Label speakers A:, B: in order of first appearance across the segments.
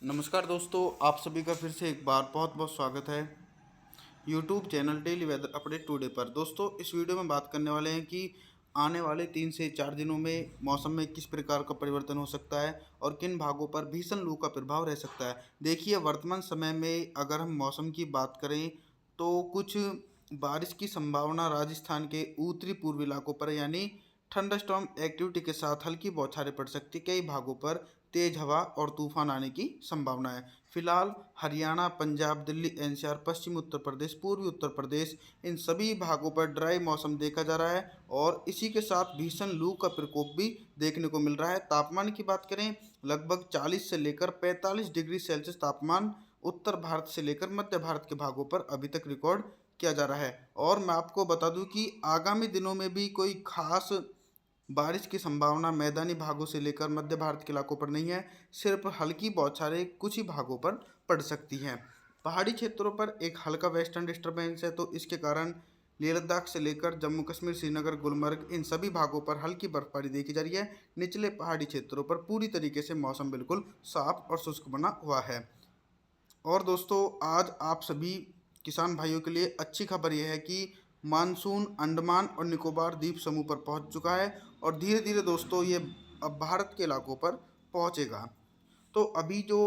A: नमस्कार दोस्तों, आप सभी का फिर से एक बार बहुत बहुत स्वागत है YouTube channel daily weather update today पर। दोस्तों, इस वीडियो में बात करने वाले हैं कि आने वाले 3 से 4 दिनों में मौसम में किस प्रकार का परिवर्तन हो सकता है और किन भागों पर भीषण लू का प्रभाव रह सकता है। देखिए, वर्तमान समय में अगर हम मौसम की बात करें तो कुछ बारिश की संभावना राजस्थान के उत्तरी पूर्वी इलाकों पर यानी थंडरस्टॉर्म एक्टिविटी के साथ हल्की बौछारें पड़ सकती, कई भागों पर तेज हवा और तूफान आने की संभावना है। फिलहाल हरियाणा, पंजाब, दिल्ली एनसीआर, पश्चिमी उत्तर प्रदेश, पूर्वी उत्तर प्रदेश, इन सभी भागों पर ड्राई मौसम देखा जा रहा है और इसी के साथ भीषण लू का प्रकोप भी देखने को मिल रहा है। तापमान की बात करें, लगभग 40 से लेकर 45 डिग्री सेल्सियस तापमान उत्तर भारत से लेकर मध्य भारत के भागों पर अभी तक रिकॉर्ड किया जा रहा है। और मैं आपको बता दूं कि आगामी दिनों में भी कोई खास बारिश की संभावना मैदानी भागों से लेकर मध्य भारत के इलाकों पर नहीं है। सिर्फ हल्की बौछारें कुछ ही भागों पर पड़ सकती हैं। पहाड़ी क्षेत्रों पर एक हल्का वेस्टर्न डिस्टर्बेंस है, तो इसके कारण लेह लद्दाख से लेकर जम्मू कश्मीर, श्रीनगर, गुलमर्ग, इन सभी भागों पर हल्की बर्फबारी देखी जा रही है। निचले पहाड़ी क्षेत्रों पर पूरी तरीके से मौसम बिल्कुल साफ और शुष्क बना हुआ है। और दोस्तों, आज आप सभी किसान भाइयों के लिए अच्छी खबर यह है कि मानसून अंडमान और निकोबार द्वीप समूह पर पहुंच चुका है और धीरे धीरे दोस्तों ये अब भारत के इलाकों पर पहुंचेगा। तो अभी जो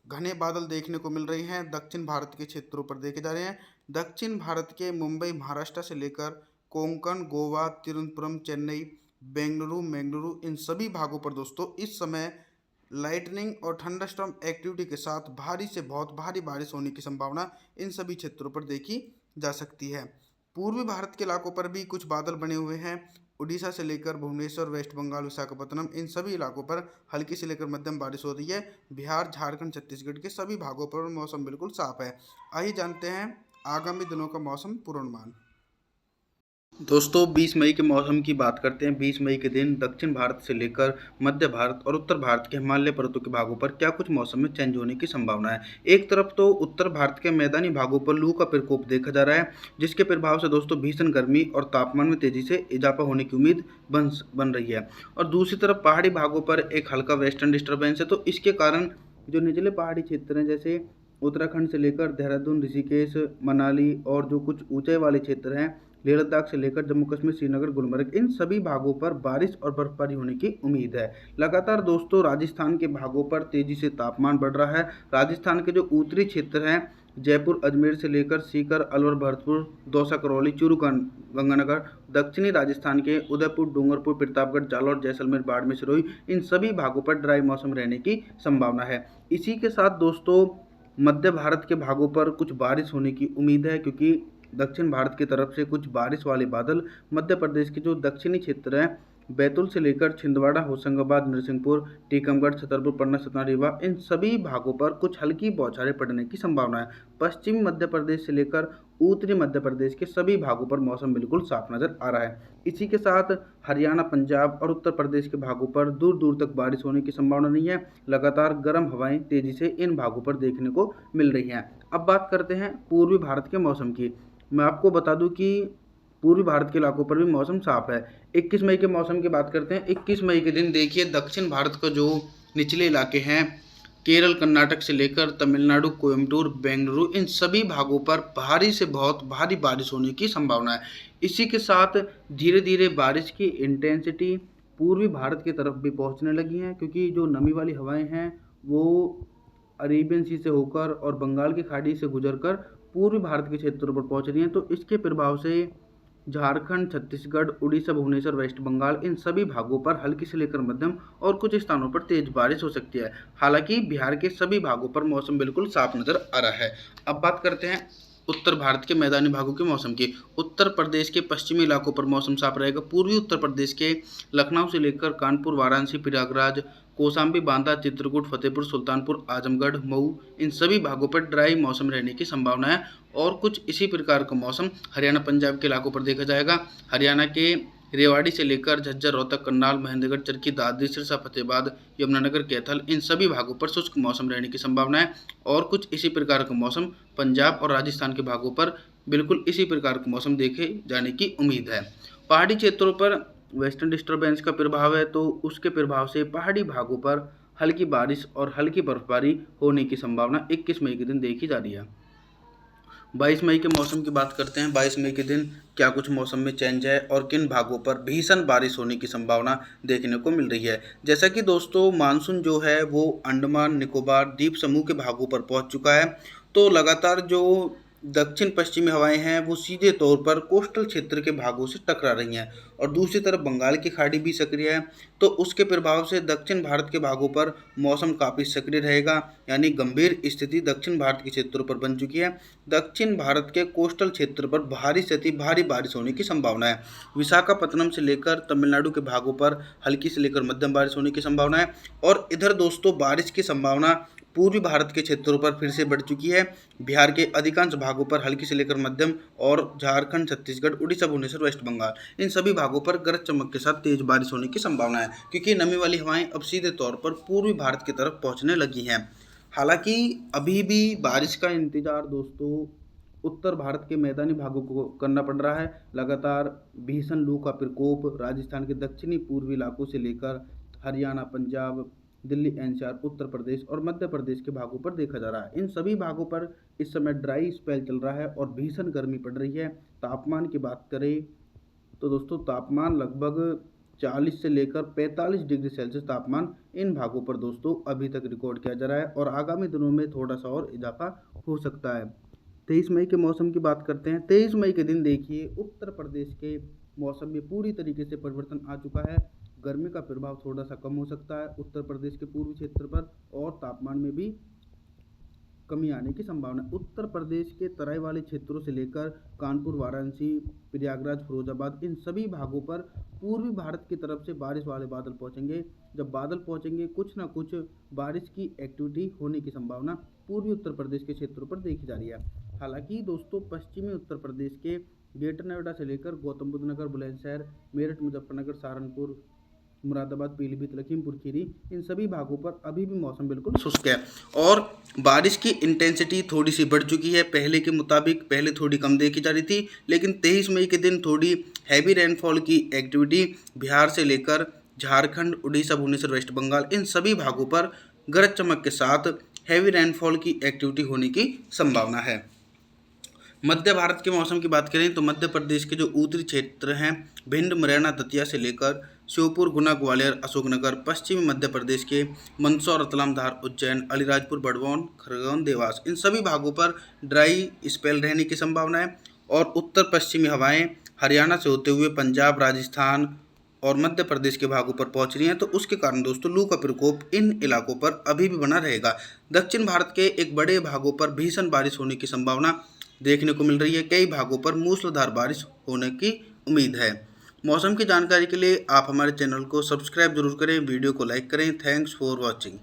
A: घने बादल देखने को मिल रहे हैं दक्षिण भारत के क्षेत्रों पर देखे जा रहे हैं। दक्षिण भारत के मुंबई, महाराष्ट्र से लेकर कोंकण, गोवा, तिरुवनंतपुरम, चेन्नई, बेंगलुरु, मंगलुरु, इन सभी भागों पर दोस्तों इस समय लाइटनिंग और थंडरस्टॉर्म एक्टिविटी के साथ भारी से बहुत भारी बारिश होने की संभावना इन सभी क्षेत्रों पर देखी जा सकती है। पूर्वी भारत के इलाकों पर भी कुछ बादल बने हुए हैं। उड़ीसा से लेकर भुवनेश्वर, वेस्ट बंगाल, विशाखापत्तनम, इन सभी इलाकों पर हल्की से लेकर मध्यम बारिश हो रही है। बिहार, झारखंड, छत्तीसगढ़ के सभी भागों पर मौसम बिल्कुल साफ है। आइए जानते हैं आगामी दिनों का मौसम पूर्वानुमान। दोस्तों, 20 मई के मौसम की बात करते हैं। 20 मई के दिन दक्षिण भारत से लेकर मध्य भारत और उत्तर भारत के हिमालय पर्वतों के भागों पर क्या कुछ मौसम में चेंज होने की संभावना है। एक तरफ तो उत्तर भारत के मैदानी भागों पर लू का प्रकोप देखा जा रहा है, जिसके प्रभाव से दोस्तों भीषण गर्मी और तापमान में तेजी से इजाफा होने की उम्मीद बन रही है। और दूसरी तरफ पहाड़ी भागों पर एक हल्का वेस्टर्न डिस्टर्बेंस है, तो इसके कारण जो निचले पहाड़ी क्षेत्र हैं जैसे उत्तराखंड से लेकर देहरादून, ऋषिकेश, मनाली और जो कुछ ऊंचाई वाले क्षेत्र हैं लेह लद्दाख से लेकर जम्मू कश्मीर, श्रीनगर, गुलमर्ग, इन सभी भागों पर बारिश और बर्फबारी होने की उम्मीद है। लगातार दोस्तों राजस्थान के भागों पर तेजी से तापमान बढ़ रहा है। राजस्थान के जो उत्तरी क्षेत्र हैं जयपुर, अजमेर से लेकर सीकर, अलवर, भरतपुर, दौसा, करौली, चूरू, गंगानगर, दक्षिणी राजस्थान के उदयपुर, डूंगरपुर, प्रतापगढ़, जालौर, जैसलमेर, बाड़मेर, सिरोही, इन सभी भागों पर ड्राई मौसम रहने की संभावना है। इसी के साथ दोस्तों मध्य भारत के भागों पर कुछ बारिश होने की उम्मीद है, क्योंकि दक्षिण भारत की तरफ से कुछ बारिश वाले बादल मध्य प्रदेश के जो दक्षिणी क्षेत्र हैं बैतूल से लेकर छिंदवाड़ा, होशंगाबाद, नरसिंहपुर, टीकमगढ़, छतरपुर, पन्ना, सतना, रीवा, इन सभी भागों पर कुछ हल्की बौछारें पड़ने की संभावना है। पश्चिमी मध्य प्रदेश से लेकर उत्तरी मध्य प्रदेश के सभी भागों पर मौसम बिल्कुल साफ नजर आ रहा है। इसी के साथ हरियाणा, पंजाब और उत्तर प्रदेश के भागों पर दूर दूर तक बारिश होने की संभावना नहीं है। लगातार गर्म हवाएं तेजी से इन भागों पर देखने को मिल रही हैं। अब बात करते हैं पूर्वी भारत के मौसम की। मैं आपको बता दूं कि पूर्वी भारत के इलाकों पर भी मौसम साफ है। 21 मई के मौसम की बात करते हैं। 21 मई के दिन देखिए दक्षिण भारत का जो निचले इलाके हैं केरल, कर्नाटक से लेकर तमिलनाडु, कोयम्बटूर, बेंगलुरु, इन सभी भागों पर भारी से बहुत भारी बारिश होने की संभावना है। इसी के साथ धीरे धीरे बारिश की इंटेंसिटी पूर्वी भारत की तरफ भी पहुंचने लगी है, क्योंकि जो नमी वाली हवाएं हैं वो अरेबियन सी से होकर और बंगाल की खाड़ी से गुजरकर पूर्वी भारत के क्षेत्रों पर पहुंच रही हैं। तो इसके प्रभाव से झारखंड, छत्तीसगढ़, उड़ीसा, भुवनेश्वर, वेस्ट बंगाल, इन सभी भागों पर हल्की से लेकर मध्यम और कुछ स्थानों पर तेज बारिश हो सकती है। हालांकि बिहार के सभी भागों पर मौसम बिल्कुल साफ नजर आ रहा है। अब बात करते हैं उत्तर भारत के मैदानी भागों के मौसम की। उत्तर प्रदेश के पश्चिमी इलाकों पर मौसम साफ रहेगा। पूर्वी उत्तर प्रदेश के लखनऊ से लेकर कानपुर, वाराणसी, प्रयागराज, कौशाम्बी, बांदा, चित्रकूट, फतेहपुर, सुल्तानपुर, आजमगढ़, मऊ, इन सभी भागों पर ड्राई मौसम रहने की संभावना है। और कुछ इसी प्रकार का मौसम हरियाणा, पंजाब के इलाकों पर देखा जाएगा। हरियाणा के रेवाड़ी से लेकर झज्जर, रोहतक, करनाल, महेंद्रगढ़, चरखी, दादरी, सिरसा, फतेहाबाद, यमुनानगर, कैथल, इन सभी भागों पर शुष्क मौसम रहने की संभावना है। और कुछ इसी प्रकार का मौसम पंजाब और राजस्थान के भागों पर बिल्कुल इसी प्रकार का मौसम देखे जाने की उम्मीद है। पहाड़ी क्षेत्रों पर वेस्टर्न डिस्टर्बेंस का प्रभाव है, तो उसके प्रभाव से पहाड़ी भागों पर हल्की बारिश और हल्की बर्फबारी होने की संभावना 21 मई के दिन देखी जा रही है। 22 मई के मौसम की बात करते हैं। 22 मई के दिन क्या कुछ मौसम में चेंज है और किन भागों पर भीषण बारिश होने की संभावना देखने को मिल रही है। जैसा कि दोस्तों मानसून जो है वो अंडमान निकोबार द्वीप समूह के भागों पर पहुंच चुका है। तो लगातार जो दक्षिण पश्चिमी हवाएं हैं वो सीधे तौर पर कोस्टल क्षेत्र के भागों से टकरा रही हैं और दूसरी तरफ बंगाल की खाड़ी भी सक्रिय है। तो उसके प्रभाव से दक्षिण भारत के भागों पर मौसम काफ़ी सक्रिय रहेगा, यानी गंभीर स्थिति दक्षिण भारत के क्षेत्रों पर बन चुकी है। दक्षिण भारत के कोस्टल क्षेत्र पर भारी से अति भारी बारिश होने की संभावना है। विशाखापत्तनम से लेकर तमिलनाडु के भागों पर हल्की से लेकर मध्यम बारिश होने की संभावना है। और इधर दोस्तों बारिश की संभावना पूर्वी भारत के क्षेत्रों पर फिर से बढ़ चुकी है। बिहार के अधिकांश भागों पर हल्की से लेकर मध्यम और झारखंड, छत्तीसगढ़, उड़ीसा, भुवनेश्वर, वेस्ट बंगाल इन सभी भागों पर गरज चमक के साथ तेज बारिश होने की संभावना है, क्योंकि नमी वाली हवाएं अब सीधे तौर पर पूर्वी भारत की तरफ पहुंचने लगी हैं। हालांकि अभी भी बारिश का इंतजार दोस्तों उत्तर भारत के मैदानी भागों को करना पड़ रहा है। लगातार भीषण लू का प्रकोप राजस्थान के दक्षिणी पूर्वी इलाकों से लेकर हरियाणा, पंजाब, दिल्ली, एनसीआर, उत्तर प्रदेश और मध्य प्रदेश के भागों पर देखा जा रहा है। इन सभी भागों पर इस समय ड्राई स्पेल चल रहा है और भीषण गर्मी पड़ रही है। तापमान की बात करें तो दोस्तों तापमान लगभग 40 से लेकर 45 डिग्री सेल्सियस तापमान इन भागों पर दोस्तों अभी तक रिकॉर्ड किया जा रहा है और आगामी दिनों में थोड़ा सा और इजाफा हो सकता है। 23 मई के मौसम की बात करते हैं। 23 मई के दिन देखिए उत्तर प्रदेश के मौसम में पूरी तरीके से परिवर्तन आ चुका है। गर्मी का प्रभाव थोड़ा सा कम हो सकता है उत्तर प्रदेश के पूर्वी क्षेत्र पर और तापमान में भी कमी आने की संभावना। उत्तर प्रदेश के तराई वाले क्षेत्रों से लेकर कानपुर, वाराणसी, प्रयागराज, फिरोजाबाद इन सभी भागों पर पूर्वी भारत की तरफ से बारिश वाले बादल पहुंचेंगे। जब बादल पहुंचेंगे कुछ ना कुछ बारिश की एक्टिविटी होने की संभावना पूर्वी उत्तर प्रदेश के क्षेत्रों पर देखी जा रही है। हालांकि दोस्तों पश्चिमी उत्तर प्रदेश के ग्रेटर नोएडा से लेकर गौतम बुद्ध नगर, बुलंदशहर, मेरठ, मुजफ्फरनगर, सहारनपुर, मुरादाबाद, पीलीभीत, लखीमपुर खीरी इन सभी भागों पर अभी भी मौसम बिल्कुल शुष्क है और बारिश की इंटेंसिटी थोड़ी सी बढ़ चुकी है। पहले के मुताबिक पहले थोड़ी कम देखी जा रही थी, लेकिन 23 मई के दिन थोड़ी हैवी रेनफॉल की एक्टिविटी बिहार से लेकर झारखंड, उड़ीसा, भुवनेश्वर, वेस्ट बंगाल इन सभी भागों पर गरज चमक के साथ हैवी रेनफॉल की एक्टिविटी होने की संभावना है। मध्य भारत के मौसम की बात करें तो मध्य प्रदेश के जो उत्तरी क्षेत्र हैं भिंड, मुरैना, दतिया से लेकर श्योपुर, गुना, ग्वालियर, अशोकनगर, पश्चिमी मध्य प्रदेश के मंदसौर, रतलाम, धार, उज्जैन, अलीराजपुर, बड़वान, खरगोन, देवास इन सभी भागों पर ड्राई स्पेल रहने की संभावना है। और उत्तर पश्चिमी हवाएं हरियाणा से होते हुए पंजाब, राजस्थान और मध्य प्रदेश के भागों पर पहुंच रही हैं, तो उसके कारण दोस्तों लू का प्रकोप इन इलाकों पर अभी भी बना रहेगा। दक्षिण भारत के एक बड़े भागों पर भीषण बारिश होने की संभावना देखने को मिल रही है। कई भागों पर मूसलाधार बारिश होने की उम्मीद है। मौसम की जानकारी के लिए आप हमारे चैनल को सब्सक्राइब जरूर करें, वीडियो को लाइक करें। Thanks for watching.